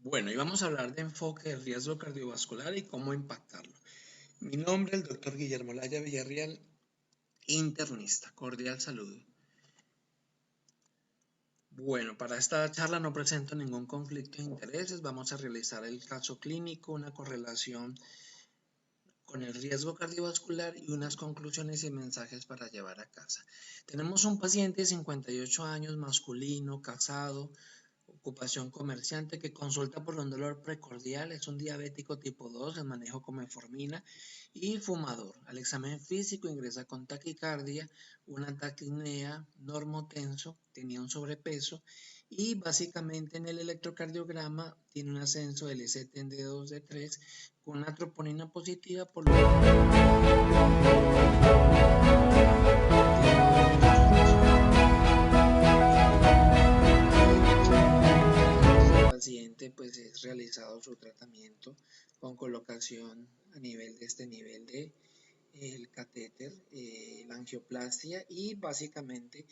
Bueno, y vamos a hablar de enfoque del riesgo cardiovascular y cómo impactarlo. Mi nombre es el doctor Guillermo Laya Villarreal, internista. Cordial saludo. Bueno, para esta charla no presento ningún conflicto de intereses. Vamos a realizar el caso clínico, una correlación con el riesgo cardiovascular y unas conclusiones y mensajes para llevar a casa. Tenemos un paciente de 58 años, masculino, casado, ocupación comerciante que consulta por un dolor precordial, es un diabético tipo 2, el manejo con metformina y fumador. Al examen físico ingresa con taquicardia, una taquipnea, normotenso, tenía un sobrepeso y básicamente en el electrocardiograma tiene un ascenso del ECT de 2 de 3 con una troponina positiva por lo paciente pues es realizado su tratamiento con colocación a nivel de este nivel de el catéter, la angioplastia y básicamente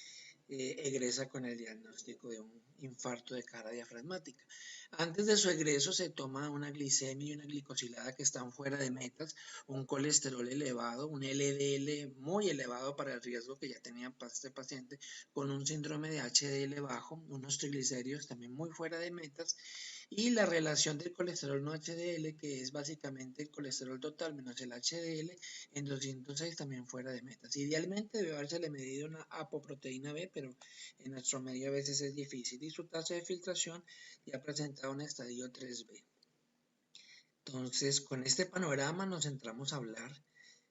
egresa con el diagnóstico de un infarto de cara diafragmática. Antes de su egreso se toma una glicemia y una glicosilada que están fuera de metas, un colesterol elevado, un LDL muy elevado para el riesgo que ya tenía este paciente, con un síndrome de HDL bajo, unos triglicéridos también muy fuera de metas y la relación del colesterol no HDL, que es básicamente el colesterol total menos el HDL, en 206 también fuera de metas. Idealmente debe haberse medido una apoproteína B, pero en nuestro medio a veces es difícil. Y su tasa de filtración ya presenta un estadio 3B. Entonces, con este panorama nos centramos a hablar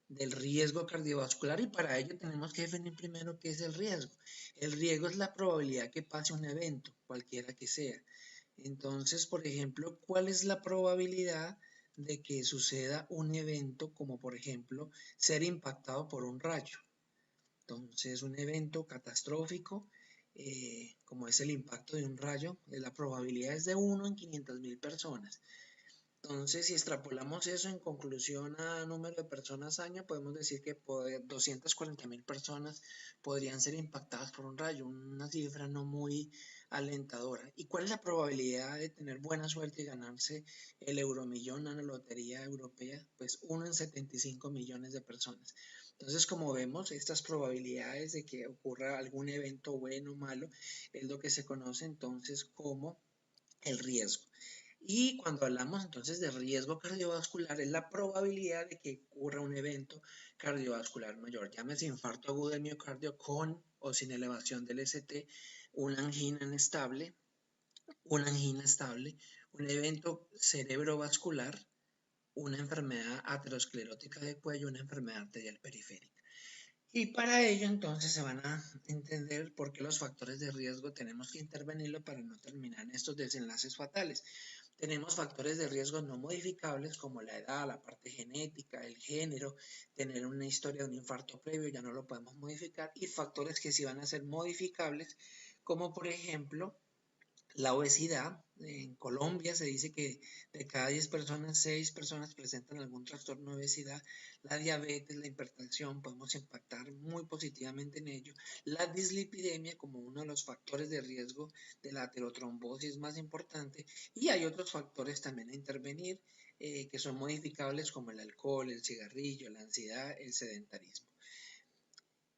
del riesgo cardiovascular y para ello tenemos que definir primero qué es el riesgo. El riesgo es la probabilidad que pase un evento, cualquiera que sea. Entonces, por ejemplo, ¿cuál es la probabilidad de que suceda un evento como, por ejemplo, ser impactado por un rayo? Entonces, un evento catastrófico, como es el impacto de un rayo, la probabilidad es de 1 en 500.000 personas. Entonces, si extrapolamos eso en conclusión a número de personas año, podemos decir que 240.000 personas podrían ser impactadas por un rayo, una cifra no muy alentadora. ¿Y cuál es la probabilidad de tener buena suerte y ganarse el euromillón en la lotería europea? Pues 1 en 75 millones de personas. Entonces, como vemos, estas probabilidades de que ocurra algún evento bueno o malo es lo que se conoce entonces como el riesgo. Y cuando hablamos entonces de riesgo cardiovascular, es la probabilidad de que ocurra un evento cardiovascular mayor, llámese infarto agudo del miocardio con o sin elevación del ST, una angina estable, un evento cerebrovascular, una enfermedad aterosclerótica del cuello, una enfermedad arterial periférica. Y para ello entonces se van a entender por qué los factores de riesgo tenemos que intervenirlo para no terminar en estos desenlaces fatales. Tenemos factores de riesgo no modificables como la edad, la parte genética, el género, tener una historia de un infarto previo, ya no lo podemos modificar, y factores que sí van a ser modificables, como por ejemplo la obesidad. En Colombia se dice que de cada 10 personas, 6 personas presentan algún trastorno de obesidad. La diabetes, la hipertensión, podemos impactar muy positivamente en ello. La dislipidemia como uno de los factores de riesgo de la aterotrombosis más importante. Y hay otros factores también a intervenir que son modificables como el alcohol, el cigarrillo, la ansiedad, el sedentarismo.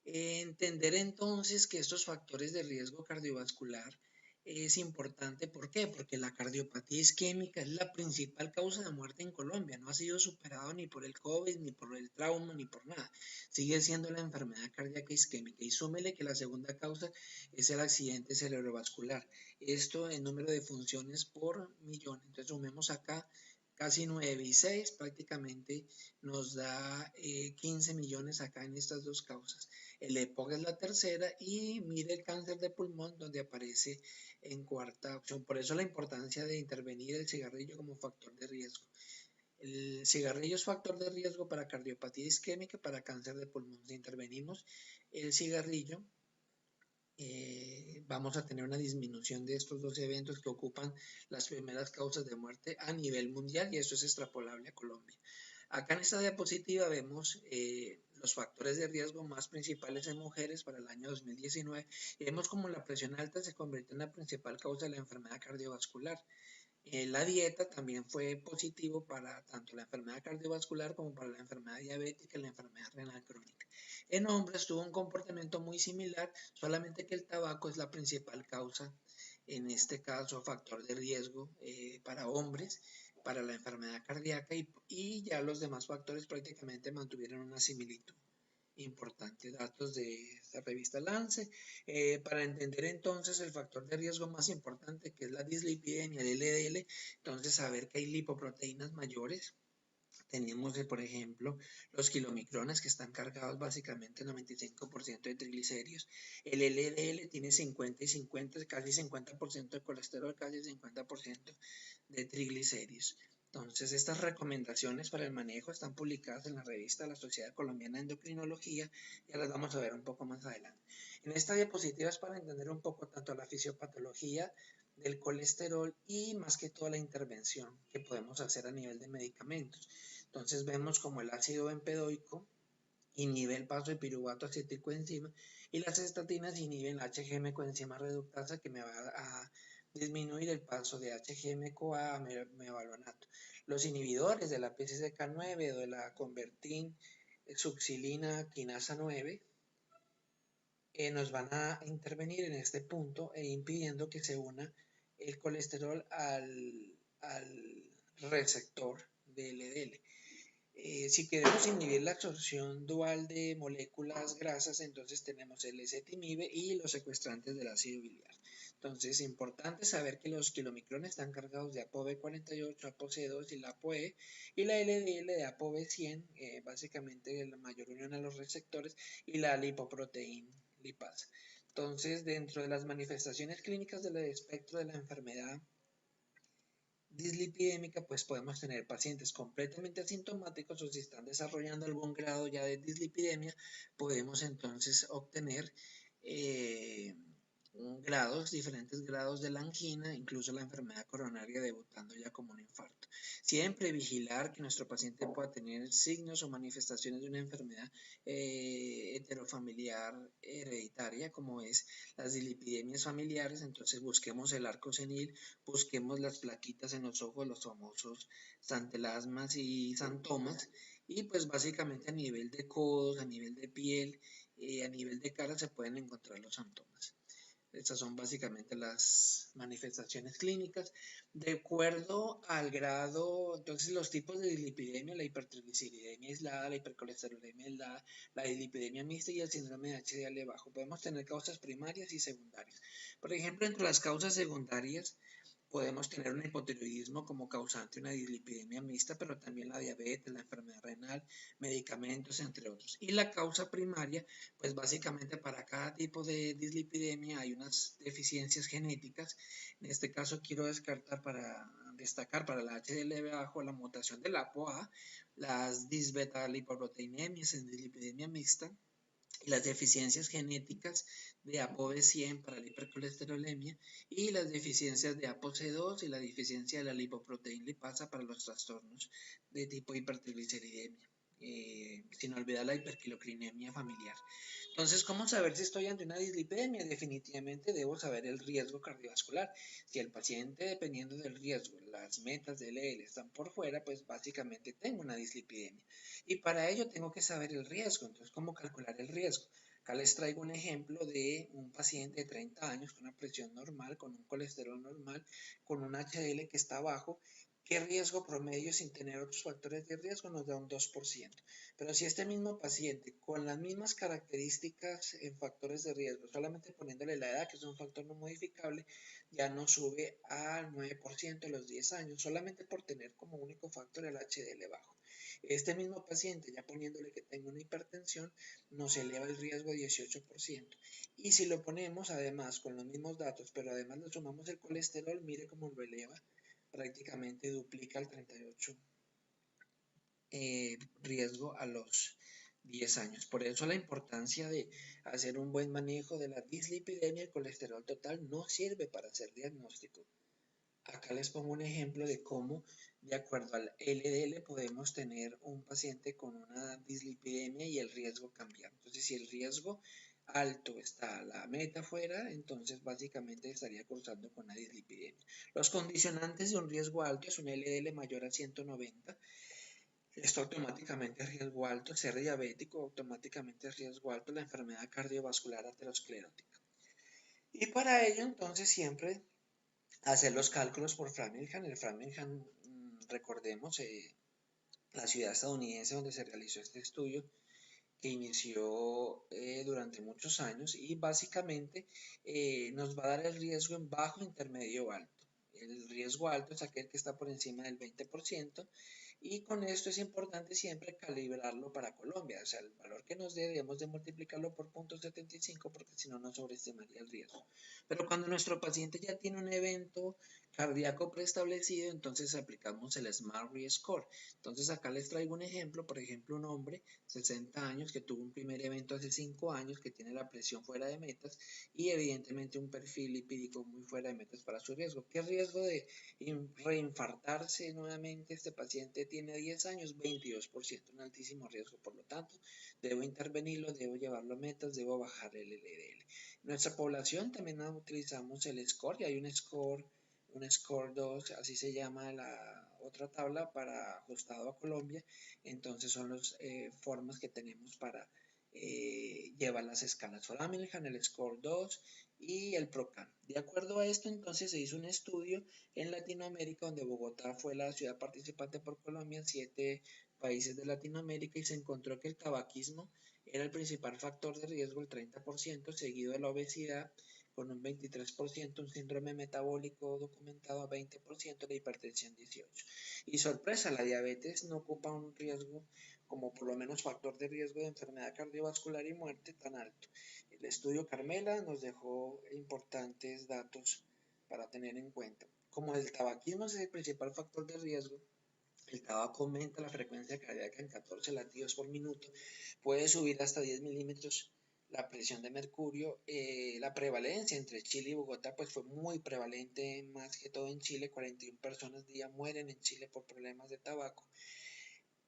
Entender entonces que estos factores de riesgo cardiovascular es importante. ¿Por qué? Porque la cardiopatía isquémica es la principal causa de muerte en Colombia. No ha sido superado ni por el COVID, ni por el trauma, ni por nada. Sigue siendo la enfermedad cardíaca isquémica. Y súmele que la segunda causa es el accidente cerebrovascular. Esto en número de funciones por millón. Entonces sumemos acá casi 9 y 6 prácticamente nos da 15 millones acá en estas dos causas. El EPOC es la tercera y mire el cáncer de pulmón donde aparece en cuarta opción. Por eso la importancia de intervenir el cigarrillo como factor de riesgo. El cigarrillo es factor de riesgo para cardiopatía isquémica, para cáncer de pulmón. Si intervenimos el cigarrillo, vamos a tener una disminución de estos dos eventos que ocupan las primeras causas de muerte a nivel mundial y eso es extrapolable a Colombia. Acá en esta diapositiva vemos los factores de riesgo más principales en mujeres para el año 2019 y vemos como la presión alta se convirtió en la principal causa de la enfermedad cardiovascular. La dieta también fue positivo para tanto la enfermedad cardiovascular como para la enfermedad diabética y la enfermedad renal crónica. En hombres tuvo un comportamiento muy similar, solamente que el tabaco es la principal causa, en este caso factor de riesgo para hombres, para la enfermedad cardíaca y ya los demás factores prácticamente mantuvieron una similitud. Importante, datos de esta revista Lance, para entender entonces el factor de riesgo más importante que es la dislipidemia, el LDL, entonces saber que hay lipoproteínas mayores. Tenemos, por ejemplo, los kilomicrones que están cargados básicamente en 95% de triglicéridos. El LDL tiene 50 y 50, casi 50% de colesterol, casi 50% de triglicéridos. Entonces, estas recomendaciones para el manejo están publicadas en la revista de la Sociedad Colombiana de Endocrinología, ya las vamos a ver un poco más adelante. En esta diapositiva es para entender un poco tanto la fisiopatología del colesterol y más que toda la intervención que podemos hacer a nivel de medicamentos. Entonces vemos como el ácido bempedoico inhibe el paso de piruvato acetilcoenzima y las estatinas inhiben la HGM coenzima reductasa que me va a disminuir el paso de HGM-CoA a mevalonate. Los inhibidores de la PCSK9 o de la convertin succinilina quinasa 9 nos van a intervenir en este punto e impidiendo que se una el colesterol al receptor de LDL. Si queremos inhibir la absorción dual de moléculas grasas, entonces tenemos el ezetimibe y los secuestrantes del ácido biliar. Entonces, es importante saber que los kilomicrones están cargados de ApoB48, ApoC2 y la ApoE, y la LDL de ApoB100, básicamente la mayor unión a los receptores, y la lipoproteína lipasa. Entonces, dentro de las manifestaciones clínicas del espectro de la enfermedad dislipidémica, pues podemos tener pacientes completamente asintomáticos o si están desarrollando algún grado ya de dislipidemia, podemos entonces obtener diferentes grados de la angina, incluso la enfermedad coronaria debutando ya como un infarto. Siempre vigilar que nuestro paciente pueda tener signos o manifestaciones de una enfermedad heterofamiliar hereditaria, como es las dislipidemias familiares, entonces busquemos el arco senil, busquemos las plaquitas en los ojos, los famosos santelasmas y santomas, y pues básicamente a nivel de codos, a nivel de piel, a nivel de cara se pueden encontrar los santomas. Estas son básicamente las manifestaciones clínicas. De acuerdo al grado, entonces los tipos de dislipidemia, la hipertrigliceridemia aislada, la hipercolesterolemia aislada, la dislipidemia mixta y el síndrome de HDL bajo. Podemos tener causas primarias y secundarias. Por ejemplo, entre las causas secundarias, podemos tener un hipotiroidismo como causante de una dislipidemia mixta, pero también la diabetes, la enfermedad renal, medicamentos, entre otros. Y la causa primaria, pues básicamente para cada tipo de dislipidemia hay unas deficiencias genéticas. En este caso quiero destacar para la HDL bajo la mutación del ApoA, las disbeta-lipoproteinemias en dislipidemia mixta, y las deficiencias genéticas de ApoB100 para la hipercolesterolemia y las deficiencias de ApoC2 y la deficiencia de la lipoproteína lipasa para los trastornos de tipo hipertrigliceridemia. Sin olvidar la hiperquilocrinemia familiar. Entonces, ¿cómo saber si estoy ante una dislipidemia? Definitivamente debo saber el riesgo cardiovascular. Si el paciente, dependiendo del riesgo, las metas de LDL están por fuera, pues básicamente tengo una dislipidemia. Y para ello tengo que saber el riesgo. Entonces, ¿cómo calcular el riesgo? Acá les traigo un ejemplo de un paciente de 30 años con una presión normal, con un colesterol normal, con un HDL que está bajo. ¿Qué riesgo promedio sin tener otros factores de riesgo? Nos da un 2%. Pero si este mismo paciente con las mismas características en factores de riesgo, solamente poniéndole la edad, que es un factor no modificable, ya no sube al 9% a los 10 años, solamente por tener como único factor el HDL bajo. Este mismo paciente, ya poniéndole que tenga una hipertensión, nos eleva el riesgo a 18%. Y si lo ponemos además con los mismos datos, pero además le sumamos el colesterol, mire cómo lo eleva, prácticamente duplica el 38% riesgo a los 10 años. Por eso la importancia de hacer un buen manejo de la dislipidemia y el colesterol total no sirve para hacer diagnóstico. Acá les pongo un ejemplo de cómo, de acuerdo al LDL, podemos tener un paciente con una dislipidemia y el riesgo cambiar. Entonces, si el riesgo alto está la meta afuera, entonces básicamente estaría cruzando con la dislipidemia. Los condicionantes de un riesgo alto es un LDL mayor a 190. Esto automáticamente es riesgo alto, ser diabético automáticamente es riesgo alto, la enfermedad cardiovascular aterosclerótica. Y para ello entonces siempre hacer los cálculos por Framingham. El Framingham, recordemos, la ciudad estadounidense donde se realizó este estudio, que inició durante muchos años y básicamente nos va a dar el riesgo en bajo, intermedio o alto. El riesgo alto es aquel que está por encima del 20% y con esto es importante siempre calibrarlo para Colombia, o sea, el valor que nos dé debemos de multiplicarlo por 0.75 porque si no nos sobreestimaría el riesgo. Pero cuando nuestro paciente ya tiene un evento cardíaco preestablecido, entonces aplicamos el Smart Score. Entonces acá les traigo un ejemplo, por ejemplo, un hombre 60 años que tuvo un primer evento hace 5 años, que tiene la presión fuera de metas y evidentemente un perfil lipídico muy fuera de metas para su riesgo. ¿Qué riesgo de reinfartarse nuevamente? Este paciente tiene 10 años, 22%, un altísimo riesgo. Por lo tanto, debo intervenirlo, debo llevarlo a metas, debo bajar el LDL. En nuestra población también utilizamos el score y hay un score 2, así se llama la otra tabla para ajustado a Colombia. Entonces son las formas que tenemos para llevar las escalas Framingham, el score 2 y el PROCAM. De acuerdo a esto, entonces se hizo un estudio en Latinoamérica, donde Bogotá fue la ciudad participante por Colombia, en 7 países de Latinoamérica, y se encontró que el tabaquismo era el principal factor de riesgo, el 30%, seguido de la obesidad con un 23%, un síndrome metabólico documentado a 20%, la hipertensión 18%. Y sorpresa, la diabetes no ocupa un riesgo como por lo menos factor de riesgo de enfermedad cardiovascular y muerte tan alto. El estudio Carmela nos dejó importantes datos para tener en cuenta. Como el tabaquismo es el principal factor de riesgo, el tabaco aumenta la frecuencia cardíaca en 14 latidos por minuto, puede subir hasta 10 milímetros la presión de mercurio. La prevalencia entre Chile y Bogotá pues fue muy prevalente, más que todo en Chile, 41 personas día mueren en Chile por problemas de tabaco.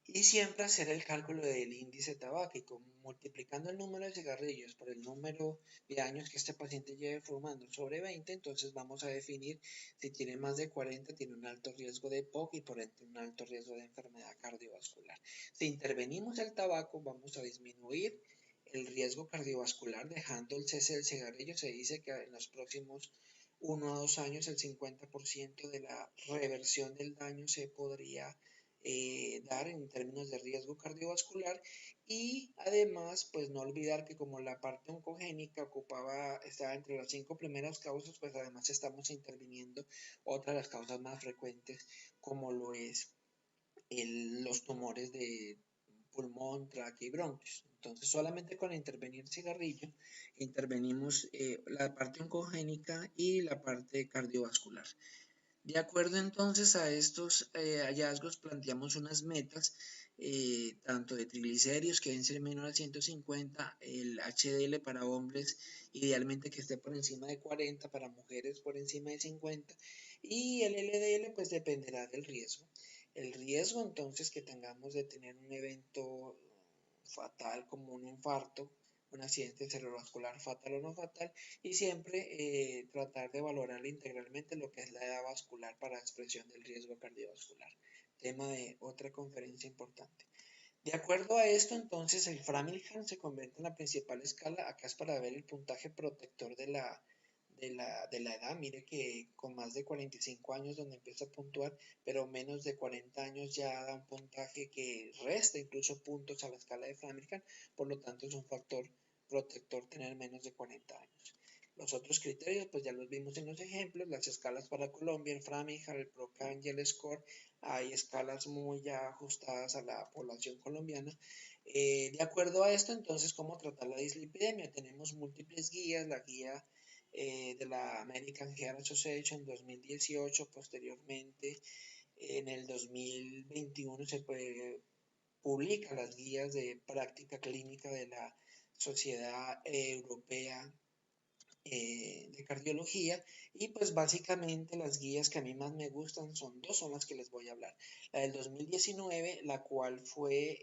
Y siempre hacer el cálculo del índice tabáquico, multiplicando el número de cigarrillos por el número de años que este paciente lleve fumando sobre 20, entonces vamos a definir si tiene más de 40, tiene un alto riesgo de POC y por ende un alto riesgo de enfermedad cardiovascular. Si intervenimos el tabaco, vamos a disminuir el riesgo cardiovascular dejando el cese del cigarrillo. Se dice que en los próximos 1 a 2 años el 50% de la reversión del daño se podría dar en términos de riesgo cardiovascular. Y además pues no olvidar que como la parte oncogénica estaba entre las 5 primeras causas, pues además estamos interviniendo otra de las causas más frecuentes, como lo es los tumores de pulmón, tráquea y bronquios. Entonces solamente con intervenir cigarrillo intervenimos la parte oncogénica y la parte cardiovascular. De acuerdo entonces a estos hallazgos, planteamos unas metas, tanto de triglicéridos que deben ser menor a 150, el HDL para hombres idealmente que esté por encima de 40, para mujeres por encima de 50, y el LDL pues dependerá del riesgo. El riesgo entonces que tengamos de tener un evento fatal como un infarto, un accidente cerebrovascular fatal o no fatal, y siempre tratar de valorar integralmente lo que es la edad vascular para expresión del riesgo cardiovascular, tema de otra conferencia importante. De acuerdo a esto, entonces, el Framingham se convierte en la principal escala. Acá es para ver el puntaje protector de la edad. Mire que con más de 45 años donde empieza a puntuar, pero menos de 40 años ya da un puntaje que resta incluso puntos a la escala de Framingham. Por lo tanto, es un factor protector tener menos de 40 años. Los otros criterios, pues ya los vimos en los ejemplos, las escalas para Colombia, el Framingham, el PROCAN y el SCORE. Hay escalas muy ya ajustadas a la población colombiana. De acuerdo a esto, entonces, ¿cómo tratar la dislipidemia? Tenemos múltiples guías, la guía de la American Heart Association en 2018, posteriormente en el 2021 se publica las guías de práctica clínica de la Sociedad Europea de Cardiología, y pues básicamente las guías que a mí más me gustan son dos, son las que les voy a hablar. La del 2019, la cual fue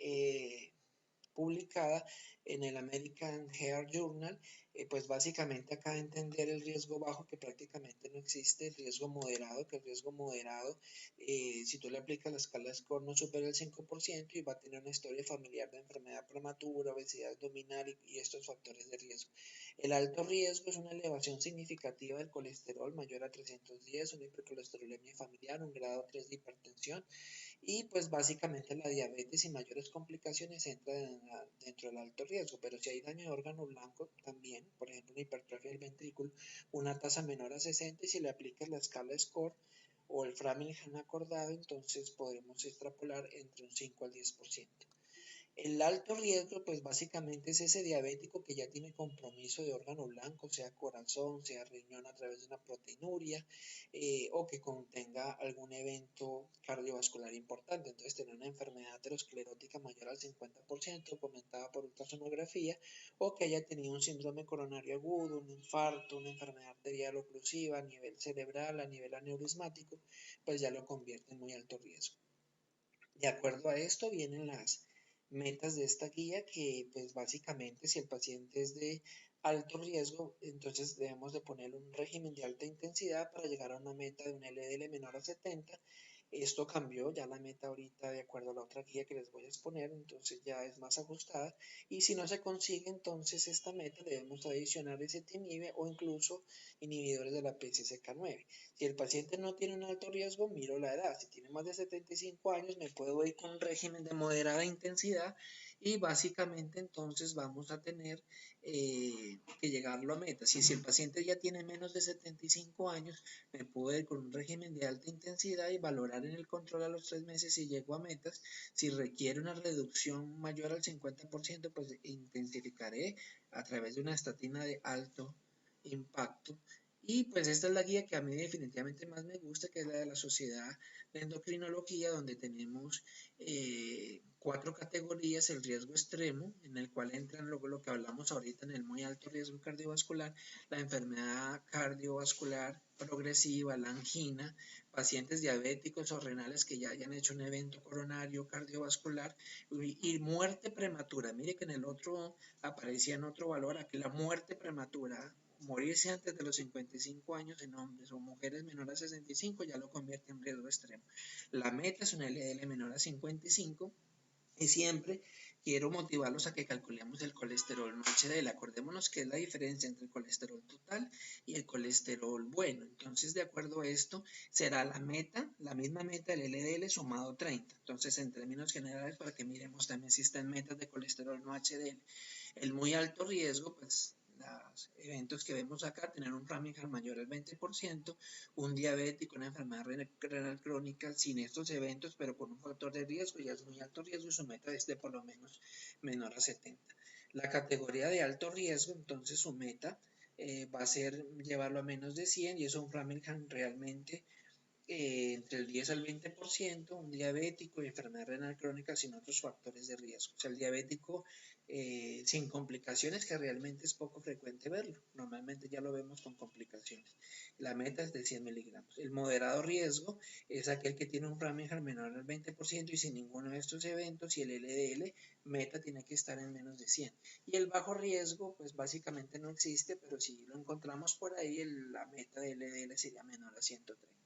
publicada en el American Heart Journal. Pues básicamente acá entender el riesgo bajo, que prácticamente no existe, el riesgo moderado, que el riesgo moderado, si tú le aplicas la escala SCORE, no supera el 5% y va a tener una historia familiar de enfermedad prematura, obesidad abdominal y estos factores de riesgo. El alto riesgo es una elevación significativa del colesterol mayor a 310, una hipercolesterolemia familiar, un grado 3 de hipertensión, y pues básicamente la diabetes y mayores complicaciones entran dentro del alto riesgo. Pero si hay daño de órgano blanco también, por ejemplo una hipertrofia del ventrículo, una tasa menor a 60, y si le aplicas la escala SCORE o el Framingham acordado, entonces podemos extrapolar entre un 5 al 10%. El alto riesgo, pues básicamente es ese diabético que ya tiene compromiso de órgano blanco, sea corazón, sea riñón a través de una proteinuria, o que contenga algún evento cardiovascular importante. Entonces, tener una enfermedad aterosclerótica mayor al 50%, comentada por ultrasonografía, o que haya tenido un síndrome coronario agudo, un infarto, una enfermedad arterial oclusiva a nivel cerebral, a nivel aneurismático, pues ya lo convierte en muy alto riesgo. De acuerdo a esto vienen las metas de esta guía, que pues básicamente si el paciente es de alto riesgo, entonces debemos de poner un régimen de alta intensidad para llegar a una meta de un LDL menor a 70. Esto cambió, ya la meta ahorita de acuerdo a la otra guía que les voy a exponer, entonces ya es más ajustada, y si no se consigue entonces esta meta debemos adicionar ezetimibe o incluso inhibidores de la PCSK9. Si el paciente no tiene un alto riesgo, miro la edad. Si tiene más de 75 años, me puedo ir con un régimen de moderada intensidad, y básicamente entonces vamos a tener que llegarlo a meta. Si el paciente ya tiene menos de 75 años, me puedo ir con un régimen de alta intensidad y valorar en el control a los 3 meses si llego a metas. Si requiere una reducción mayor al 50%, pues intensificaré a través de una estatina de alto impacto. Y pues esta es la guía que a mí definitivamente más me gusta, que es la de la Sociedad de Endocrinología, donde tenemos 4 categorías: el riesgo extremo, en el cual entran luego lo que hablamos ahorita en el muy alto riesgo cardiovascular, la enfermedad cardiovascular progresiva, la angina, pacientes diabéticos o renales que ya hayan hecho un evento coronario cardiovascular, y muerte prematura. Mire que en el otro aparecía en otro valor, aquí la muerte prematura, morirse antes de los 55 años en hombres o mujeres menores a 65, ya lo convierte en riesgo extremo. La meta es un LDL menor a 55, y siempre quiero motivarlos a que calculemos el colesterol no HDL. Acordémonos que es la diferencia entre el colesterol total y el colesterol bueno. Entonces, de acuerdo a esto, será la meta, la misma meta del LDL sumado 30. Entonces, en términos generales, para que miremos también si están metas de colesterol no HDL. El muy alto riesgo, pues los eventos que vemos acá: tener un Framingham mayor al 20%, un diabético, una enfermedad renal crónica sin estos eventos, pero con un factor de riesgo, ya es muy alto riesgo y su meta es de por lo menos menor a 70. La categoría de alto riesgo, entonces su meta va a ser llevarlo a menos de 100, y es un Framingham realmente entre el 10 al 20%, un diabético y enfermedad renal crónica sin otros factores de riesgo. O sea, el diabético sin complicaciones, que realmente es poco frecuente verlo. Normalmente ya lo vemos con complicaciones. La meta es de 100 miligramos. El moderado riesgo es aquel que tiene un Framingham menor al 20% y sin ninguno de estos eventos, y el LDL meta tiene que estar en menos de 100. Y el bajo riesgo, pues básicamente no existe, pero si lo encontramos por ahí, la meta de LDL sería menor a 130.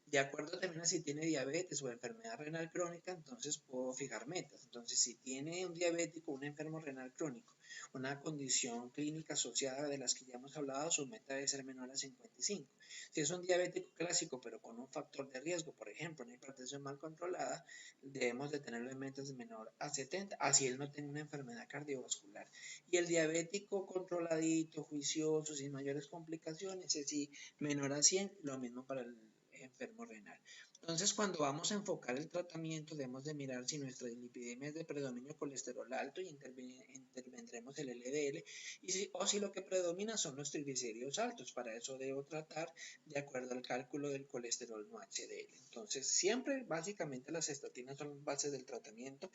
De acuerdo también a si tiene diabetes o enfermedad renal crónica, entonces puedo fijar metas. Entonces, si tiene un diabético, un enfermo renal crónico, una condición clínica asociada de las que ya hemos hablado, su meta debe ser menor a 55. Si es un diabético clásico, pero con un factor de riesgo, por ejemplo, una hipertensión mal controlada, debemos de tenerlo en metas menor a 70, así él no tenga una enfermedad cardiovascular. Y el diabético controladito, juicioso, sin mayores complicaciones, es decir, menor a 100, lo mismo para el enfermo renal. Entonces, cuando vamos a enfocar el tratamiento, debemos de mirar si nuestra lipidemia es de predominio colesterol alto, y intervendremos el LDL, o si lo que predomina son los triglicéridos altos. Para eso debo tratar de acuerdo al cálculo del colesterol no HDL. Entonces, siempre básicamente las estatinas son bases del tratamiento.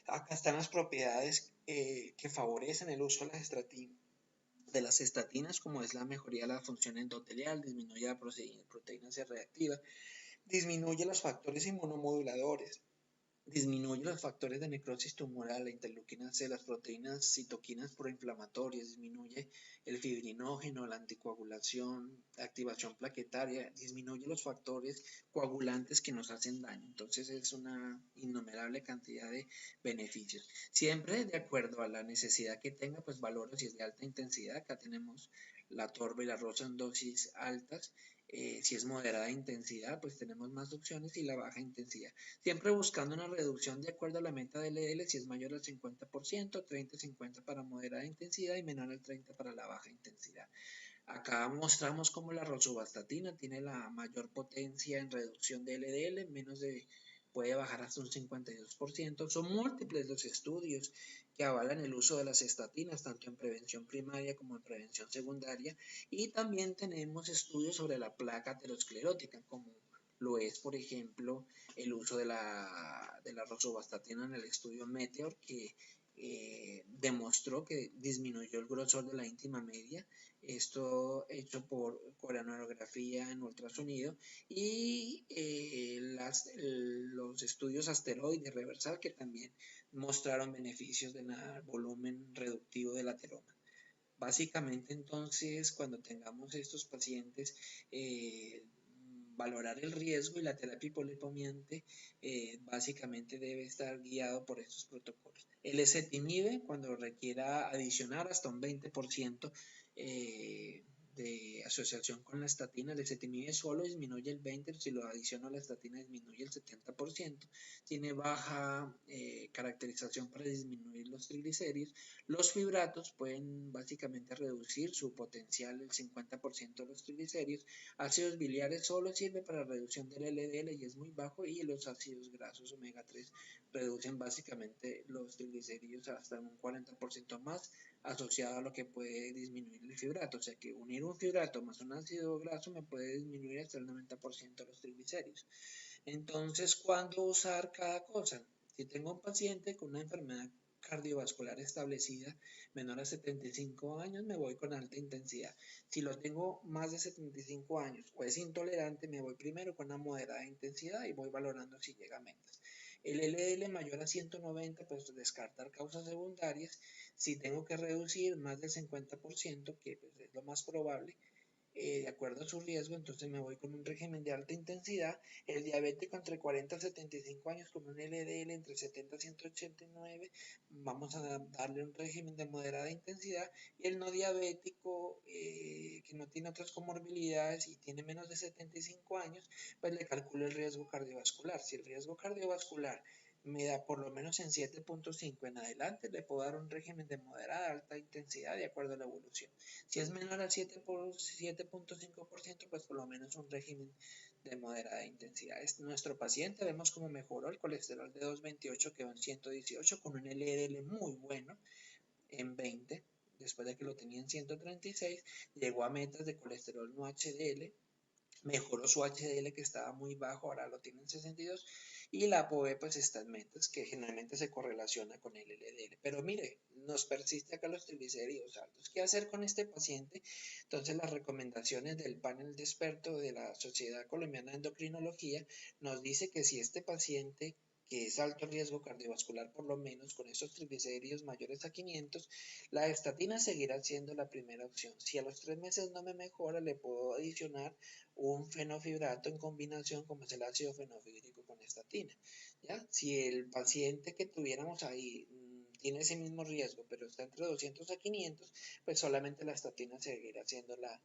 Acá están las propiedades que favorecen el uso de las estatinas, como es la mejoría de la función endotelial, disminuye la proteína C reactiva, disminuye los factores inmunomoduladores, Disminuye los factores de necrosis tumoral, la interleuquina C, las proteínas citoquinas proinflamatorias, disminuye el fibrinógeno, la anticoagulación, la activación plaquetaria, disminuye los factores coagulantes que nos hacen daño. Entonces es una innumerable cantidad de beneficios. Siempre de acuerdo a la necesidad que tenga, pues valoro si es de alta intensidad. Acá tenemos la torba y la rosa en dosis altas. Si es moderada intensidad, pues tenemos más opciones y la baja intensidad. Siempre buscando una reducción de acuerdo a la meta de LDL, si es mayor al 50%, 30-50 para moderada intensidad y menor al 30 para la baja intensidad. Acá mostramos cómo la rosuvastatina tiene la mayor potencia en reducción de LDL, puede bajar hasta un 52%. Son múltiples los estudios que avalan el uso de las estatinas, tanto en prevención primaria como en prevención secundaria. Y también tenemos estudios sobre la placa aterosclerótica, como lo es, por ejemplo, el uso de la rosuvastatina en el estudio Meteor, que demostró que disminuyó el grosor de la íntima media, esto hecho por coronarografía en ultrasonido, y los estudios asteroide reversal que también mostraron beneficios del volumen reductivo del ateroma. Básicamente, entonces, cuando tengamos estos pacientes, valorar el riesgo y la terapia hipolipomiante básicamente debe estar guiado por estos protocolos. El ezetimibe, cuando requiera adicionar hasta un 20% de asociación con la estatina, el ezetimibe solo disminuye el 20%, si lo adiciono a la estatina disminuye el 70%, tiene baja caracterización para disminuir los triglicéridos. Los fibratos pueden básicamente reducir su potencial el 50% de los triglicéridos. Ácidos biliares solo sirve para reducción del LDL y es muy bajo, y los ácidos grasos omega 3 reducen básicamente los triglicéridos hasta un 40% más, asociado a lo que puede disminuir el fibrato. O sea que unir un fibrato más un ácido graso me puede disminuir hasta el 90% de los triglicéridos. Entonces, ¿cuándo usar cada cosa? Si tengo un paciente con una enfermedad cardiovascular establecida menor a 75 años, me voy con alta intensidad. Si lo tengo más de 75 años o es intolerante, me voy primero con una moderada intensidad y voy valorando si llega a metas. El LDL mayor a 190, pues descartar causas secundarias. Si tengo que reducir más del 50%, que pues, es lo más probable, de acuerdo a su riesgo, entonces me voy con un régimen de alta intensidad. El diabético entre 40 y 75 años con un LDL entre 70 y 189, vamos a darle un régimen de moderada intensidad. Y el no diabético, que no tiene otras comorbilidades y tiene menos de 75 años, pues le calculo el riesgo cardiovascular. Si el riesgo cardiovascular me da por lo menos en 7.5 en adelante, le puedo dar un régimen de moderada a alta intensidad de acuerdo a la evolución. Si es menor al 7.5%, pues por lo menos un régimen de moderada intensidad. Es nuestro paciente, vemos cómo mejoró el colesterol de 228, quedó en 118 con un LDL muy bueno en 20, después de que lo tenía en 136, llegó a metas de colesterol no HDL, mejoró su HDL que estaba muy bajo, ahora lo tiene en 62, y la ApoB pues está en metas, que generalmente se correlaciona con el LDL. Pero mire, nos persiste acá los triglicéridos altos. ¿Qué hacer con este paciente? Entonces las recomendaciones del panel de expertos de la Sociedad Colombiana de Endocrinología nos dice que si este paciente que es alto riesgo cardiovascular, por lo menos con esos triglicéridos mayores a 500, la estatina seguirá siendo la primera opción. Si a los 3 meses no me mejora, le puedo adicionar un fenofibrato en combinación, como es el ácido fenofíbrico con estatina. ¿Ya? Si el paciente que tuviéramos ahí tiene ese mismo riesgo, pero está entre 200 a 500, pues solamente la estatina seguirá siendo la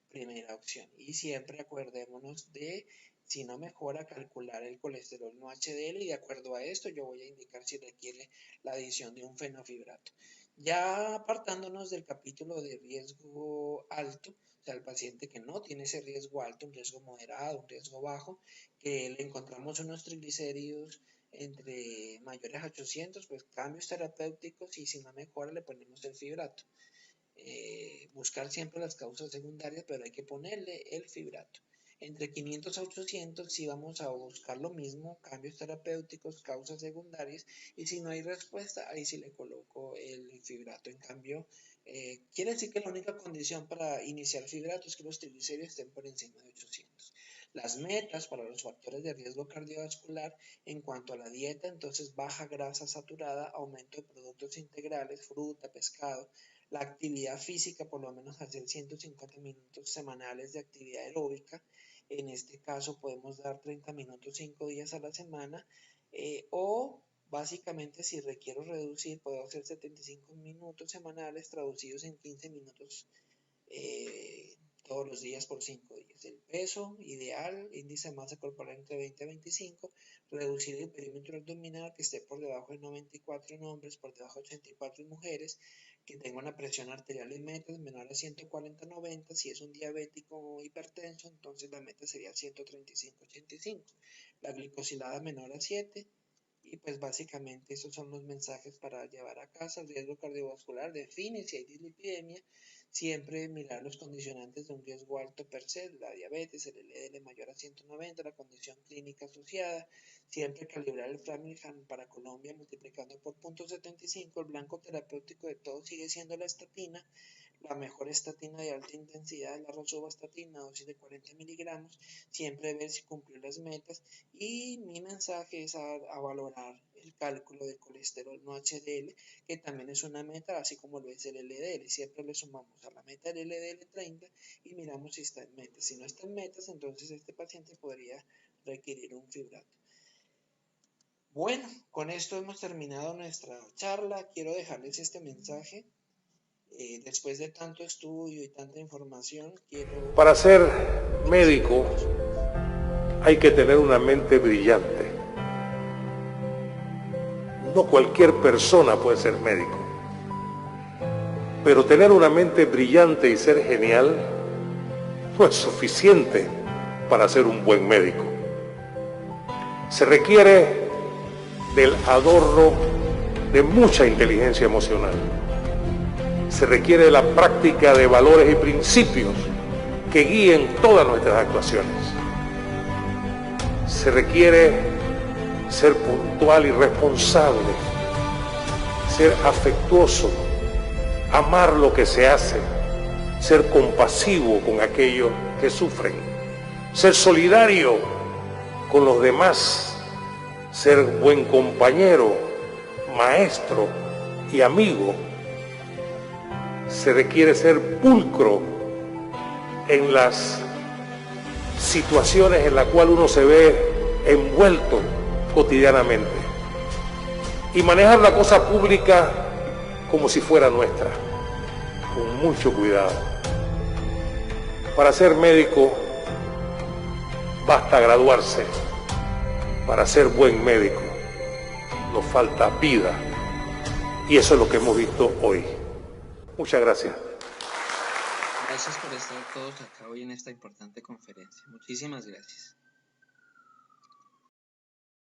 primera opción. Y siempre acordémonos de, si no mejora, calcular el colesterol no HDL, y de acuerdo a esto yo voy a indicar si requiere la adición de un fenofibrato. Ya apartándonos del capítulo de riesgo alto, o sea, el paciente que no tiene ese riesgo alto, un riesgo moderado, un riesgo bajo, que le encontramos unos triglicéridos entre mayores a 800, pues cambios terapéuticos, y si no mejora le ponemos el fibrato. Buscar siempre las causas secundarias, pero hay que ponerle el fibrato. Entre 500 a 800 si vamos a buscar lo mismo, cambios terapéuticos, causas secundarias, y si no hay respuesta, ahí sí le coloco el fibrato. En cambio, quiere decir que la única condición para iniciar fibrato es que los triglicéridos estén por encima de 800. Las metas para los factores de riesgo cardiovascular en cuanto a la dieta, entonces baja grasa saturada, aumento de productos integrales, fruta, pescado, la actividad física, por lo menos hacer 150 minutos semanales de actividad aeróbica. En este caso podemos dar 30 minutos 5 días a la semana, o básicamente si requiero reducir puedo hacer 75 minutos semanales traducidos en 15 minutos todos los días por 5 días. El peso ideal, índice de masa corporal entre 20 a 25, reducir el perímetro abdominal que esté por debajo de 94 en hombres, por debajo de 84 en mujeres, que tenga una presión arterial en metas menor a 140-90, si es un diabético o hipertenso, entonces la meta sería 135-85, la glicosilada menor a 7, y pues básicamente esos son los mensajes para llevar a casa. El riesgo cardiovascular define si hay dislipidemia, siempre mirar los condicionantes de un riesgo alto per se, la diabetes, el LDL mayor a 190, la condición clínica asociada, siempre calibrar el Framingham para Colombia multiplicando por 0.75, el blanco terapéutico de todo sigue siendo la estatina. La mejor estatina de alta intensidad es la rosuvastatina, dosis de 40 miligramos, siempre ver si cumplió las metas, y mi mensaje es a valorar el cálculo de colesterol no HDL, que también es una meta, así como lo es el LDL. Siempre le sumamos a la meta del LDL 30 y miramos si está en metas. Si no está en metas, entonces este paciente podría requerir un fibrato. Bueno, con esto hemos terminado nuestra charla. Quiero dejarles este mensaje. Después de tanto estudio y tanta información, Para ser médico hay que tener una mente brillante. No cualquier persona puede ser médico, pero tener una mente brillante y ser genial no es suficiente para ser un buen médico. Se requiere del adorno de mucha inteligencia emocional. Se requiere la práctica de valores y principios que guíen todas nuestras actuaciones. Se requiere ser puntual y responsable, ser afectuoso, amar lo que se hace, ser compasivo con aquellos que sufren, ser solidario con los demás, ser buen compañero, maestro y amigo. Se requiere ser pulcro en las situaciones en las cuales uno se ve envuelto cotidianamente y manejar la cosa pública como si fuera nuestra, con mucho cuidado. Para ser médico basta graduarse. Para ser buen médico nos falta vida, y eso es lo que hemos visto hoy. Muchas gracias. Gracias por estar todos acá hoy en esta importante conferencia. Muchísimas gracias.